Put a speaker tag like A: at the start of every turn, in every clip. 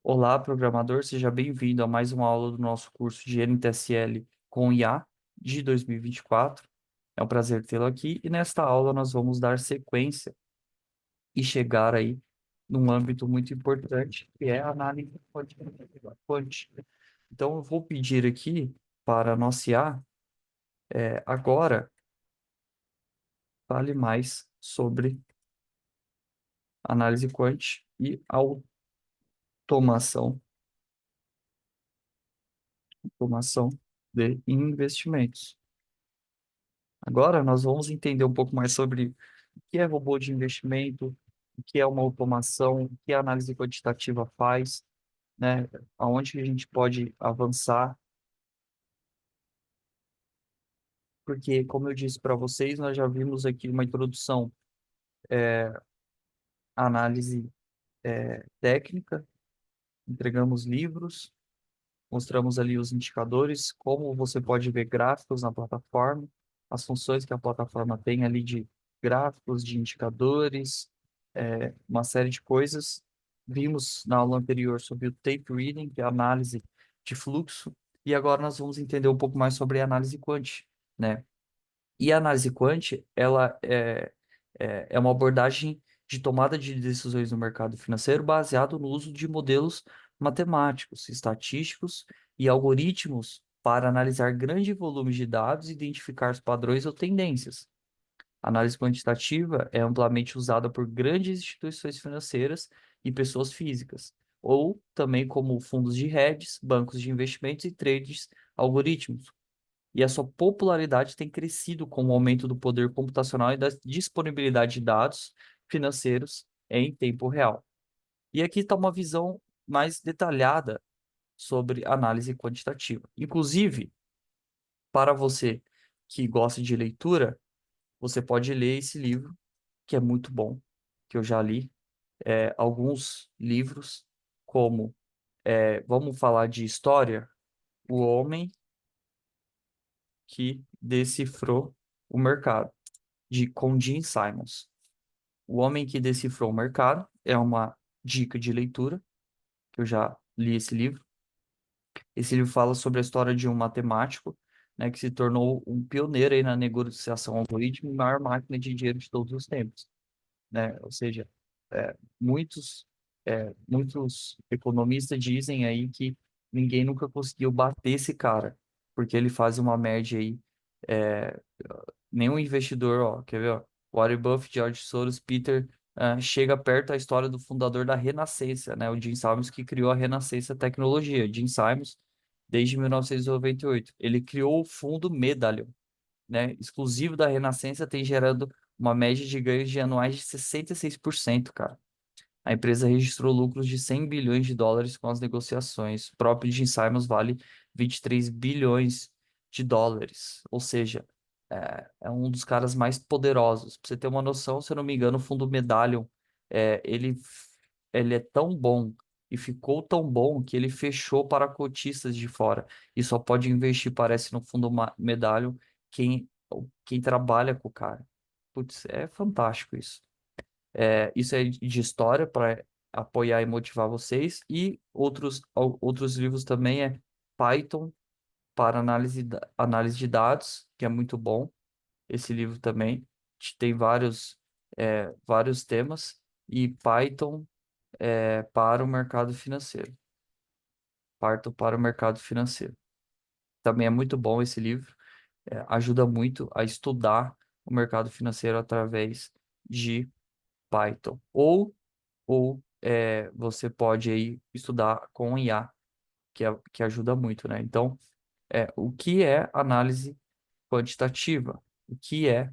A: Olá, programador, seja bem-vindo a mais uma aula do nosso curso de NTSL com IA de 2024. É um prazer tê-lo aqui e nesta aula nós vamos dar sequência e chegar aí num âmbito muito importante, que é a análise quantitativa. Então, eu vou pedir aqui para a nossa IA, agora, fale mais sobre análise quant e automação, automação de investimentos. Agora nós vamos entender um pouco mais sobre o que é robô de investimento, o que é uma automação, o que a análise quantitativa faz, né? Aonde que a gente pode avançar, porque, como eu disse para vocês, nós já vimos aqui uma introdução à análise técnica, entregamos livros, mostramos ali os indicadores, como você pode ver gráficos na plataforma, as funções que a plataforma tem ali de gráficos, de indicadores, uma série de coisas. Vimos na aula anterior sobre o tape reading, que é a análise de fluxo, e agora nós vamos entender um pouco mais sobre a análise quant, né? E a análise quant, ela é uma abordagem de tomada de decisões no mercado financeiro baseado no uso de modelos matemáticos, estatísticos e algoritmos para analisar grandes volumes de dados e identificar os padrões ou tendências. A análise quantitativa é amplamente usada por grandes instituições financeiras e pessoas físicas, ou também como fundos de hedges, bancos de investimentos e trades algoritmos, e a sua popularidade tem crescido com o aumento do poder computacional e da disponibilidade de dados financeiros em tempo real. E aqui está uma visão mais detalhada sobre análise quantitativa. Inclusive, para você que gosta de leitura, você pode ler esse livro, que é muito bom, que eu já li, alguns livros, como, vamos falar de história, O Homem que Decifrou o Mercado, com Gene Simons. O Homem que Decifrou o Mercado é uma dica de leitura, que eu já li esse livro. Esse livro fala sobre a história de um matemático, né, que se tornou um pioneiro aí na negociação algorítmica e maior máquina de dinheiro de todos os tempos, né? Ou seja, muitos economistas dizem aí que ninguém nunca conseguiu bater esse cara, porque ele faz uma média aí, é, nenhum investidor, ó, quer ver, ó, Warren Buffett, George Soros, Peter, chega perto da história do fundador da Renascença, né, o Jim Simons, que criou a Renascença Tecnologia. Jim Simons, desde 1998, ele criou o fundo Medallion, né, exclusivo da Renascença, tem gerado uma média de ganhos de anuais de 66%, cara. A empresa registrou lucros de 100 bilhões de dólares com as negociações. O próprio Jim Simons vale 23 bilhões de dólares. Ou seja, é um dos caras mais poderosos. Para você ter uma noção, se eu não me engano, o fundo Medallion, é, ele, ele é tão bom e ficou tão bom que ele fechou para cotistas de fora. E só pode investir, parece, no fundo Medallion quem trabalha com o cara. Putz, é fantástico isso. Isso é de história para apoiar e motivar vocês. E outros livros também é Python para análise de dados, que é muito bom. Esse livro também tem vários temas. E Python para o mercado financeiro. Python para o mercado financeiro. Também é muito bom esse livro. Ajuda muito a estudar o mercado financeiro através de Python. Ou você pode aí estudar com IA, que ajuda muito, né? Então, o que é análise quantitativa? O que é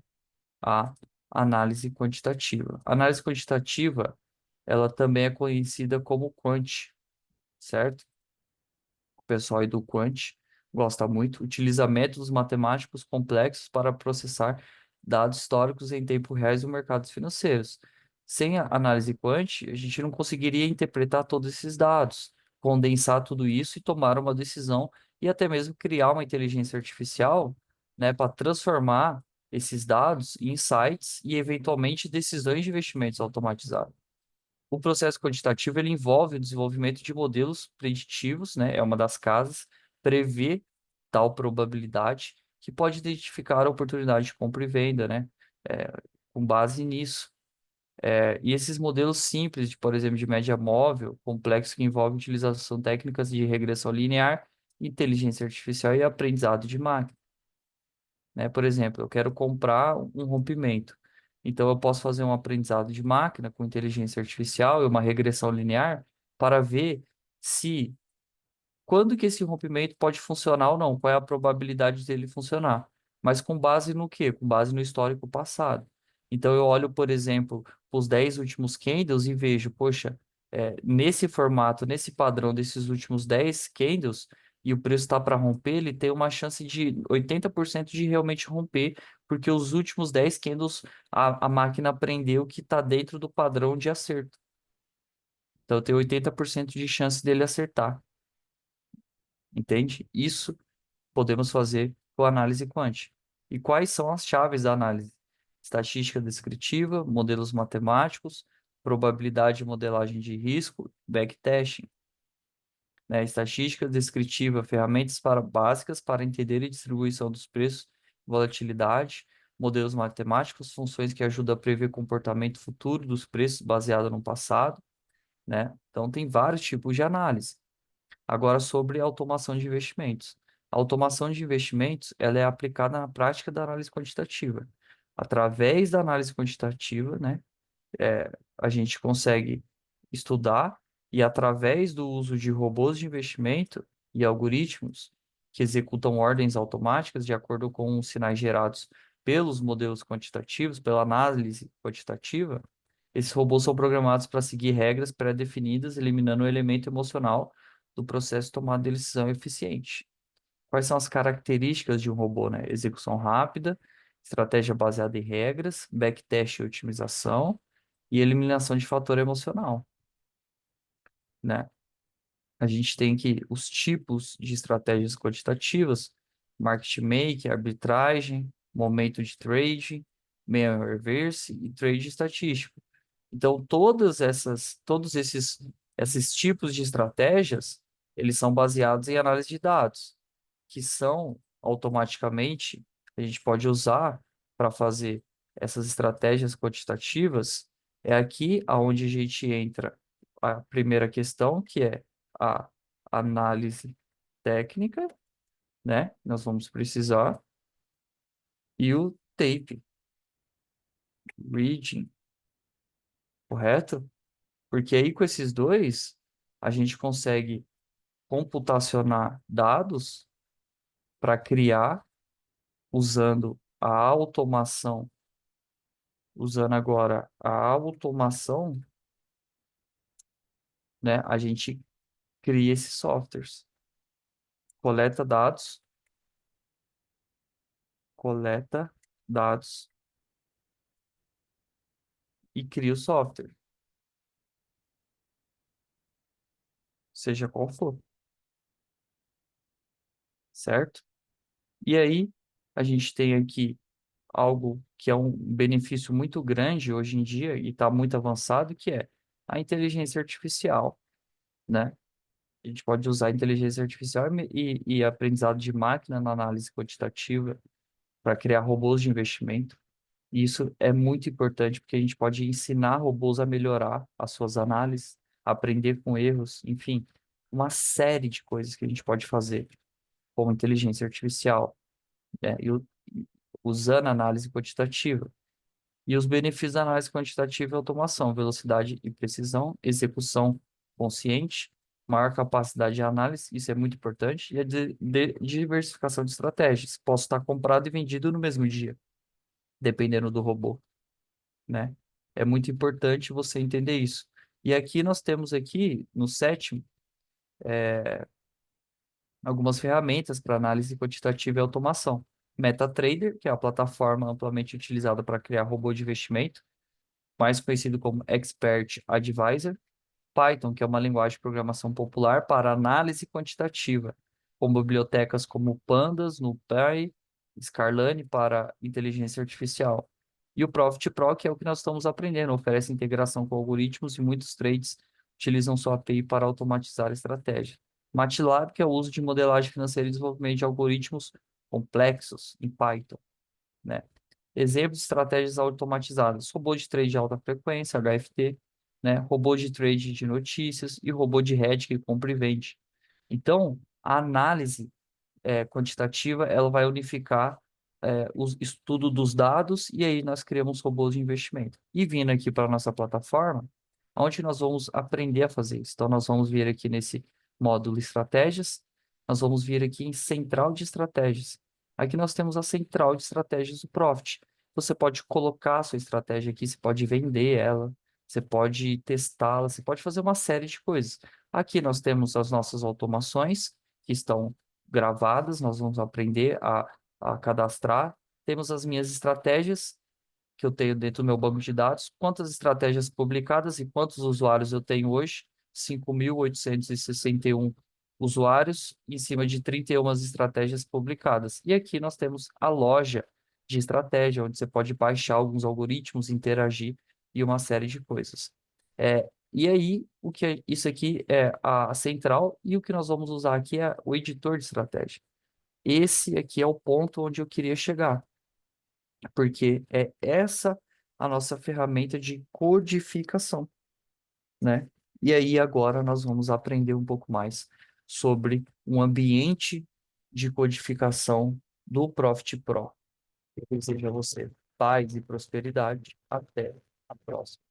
A: a análise quantitativa? A análise quantitativa, ela também é conhecida como quant, certo? O pessoal aí do quant gosta muito, utiliza métodos matemáticos complexos para processar dados históricos em tempo real nos mercados financeiros. Sem a análise quant, a gente não conseguiria interpretar todos esses dados, condensar tudo isso e tomar uma decisão e até mesmo criar uma inteligência artificial, né, para transformar esses dados em insights e eventualmente decisões de investimentos automatizados. O processo quantitativo ele envolve o desenvolvimento de modelos preditivos, né? É uma das casas, prevê tal probabilidade que pode identificar a oportunidade de compra e venda, né? É, com base nisso. E esses modelos simples, de, por exemplo, de média móvel, complexos que envolvem utilização técnicas de regressão linear, inteligência artificial e aprendizado de máquina, né? Por exemplo, eu quero comprar um rompimento. Então, eu posso fazer um aprendizado de máquina com inteligência artificial e uma regressão linear para ver se quando que esse rompimento pode funcionar ou não, qual é a probabilidade dele funcionar. Mas com base no quê? Com base no histórico passado. Então eu olho, por exemplo, os 10 últimos candles e vejo, poxa, nesse formato, nesse padrão desses últimos 10 candles, e o preço está para romper, ele tem uma chance de 80% de realmente romper, porque os últimos 10 candles a máquina aprendeu que está dentro do padrão de acerto. Então eu tenho 80% de chance dele acertar. Entende? Isso podemos fazer com análise quant. E quais são as chaves da análise? Estatística descritiva, modelos matemáticos, probabilidade e modelagem de risco, backtesting, né? Estatística descritiva, ferramentas básicas para entender a distribuição dos preços, volatilidade, modelos matemáticos, funções que ajudam a prever comportamento futuro dos preços baseado no passado, né? Então tem vários tipos de análise. Agora, sobre a automação de investimentos. A automação de investimentos, ela é aplicada na prática da análise quantitativa. Através da análise quantitativa, né, a gente consegue estudar e através do uso de robôs de investimento e algoritmos que executam ordens automáticas de acordo com os sinais gerados pelos modelos quantitativos, pela análise quantitativa, esses robôs são programados para seguir regras pré-definidas, eliminando o elemento emocional do processo de tomada de decisão eficiente. Quais são as características de um robô, né? Execução rápida, estratégia baseada em regras, backtest e otimização e eliminação de fator emocional, né? A gente tem que os tipos de estratégias quantitativas, market making, arbitragem, momento de trade, meia reverse e trade estatístico. Então, esses tipos de estratégias, eles são baseados em análise de dados, que são automaticamente, a gente pode usar para fazer essas estratégias quantitativas, é aqui aonde a gente entra a primeira questão, que é a análise técnica, né? Nós vamos precisar, e o tape, reading, correto? Porque aí com esses dois, a gente consegue computacionar dados para criar, usando a automação, usando agora a automação, né? A gente cria esses softwares, coleta dados, coleta dados e cria o software, seja qual for, certo? E aí a gente tem aqui algo que é um benefício muito grande hoje em dia e está muito avançado, que é a inteligência artificial, né? A gente pode usar a inteligência artificial e aprendizado de máquina na análise quantitativa para criar robôs de investimento. E isso é muito importante porque a gente pode ensinar robôs a melhorar as suas análises, aprender com erros, enfim, uma série de coisas que a gente pode fazer com inteligência artificial, né? Usando a análise quantitativa. E os benefícios da análise quantitativa e automação, velocidade e precisão, execução consciente, maior capacidade de análise, isso é muito importante, e a diversificação de estratégias. Posso estar comprado e vendido no mesmo dia, dependendo do robô, né? É muito importante você entender isso. E aqui nós temos aqui, no sétimo, algumas ferramentas para análise quantitativa e automação. MetaTrader, que é a plataforma amplamente utilizada para criar robô de investimento, mais conhecido como Expert Advisor, Python, que é uma linguagem de programação popular para análise quantitativa, com bibliotecas como Pandas, NumPy, Scarlane para inteligência artificial. E o Profit Pro, que é o que nós estamos aprendendo, oferece integração com algoritmos e muitos trades utilizam sua API para automatizar a estratégia. MATLAB, que é o uso de modelagem financeira e desenvolvimento de algoritmos complexos em Python, né? Exemplos de estratégias automatizadas: robô de trade de alta frequência, HFT, né? Robô de trade de notícias e robô de hedge que compra e vende. Então, a análise quantitativa, ela vai unificar o estudo dos dados e aí nós criamos robôs de investimento. E vindo aqui para a nossa plataforma, onde nós vamos aprender a fazer isso. Então, nós vamos vir aqui nesse módulo estratégias, nós vamos vir aqui em central de estratégias. Aqui nós temos a central de estratégias do Profit. Você pode colocar a sua estratégia aqui, você pode vender ela, você pode testá-la, você pode fazer uma série de coisas. Aqui nós temos as nossas automações, que estão gravadas, nós vamos aprender a cadastrar. Temos as minhas estratégias que eu tenho dentro do meu banco de dados, quantas estratégias publicadas e quantos usuários eu tenho hoje, 5.861 usuários em cima de 31 estratégias publicadas. E aqui nós temos a loja de estratégia, onde você pode baixar alguns algoritmos, interagir e uma série de coisas. E aí, isso aqui é a central, e o que nós vamos usar aqui é o editor de estratégia. Esse aqui é o ponto onde eu queria chegar, porque é essa a nossa ferramenta de codificação, né? E aí agora nós vamos aprender um pouco mais sobre um ambiente de codificação do Profit Pro. Eu desejo a você paz e prosperidade. Até a próxima.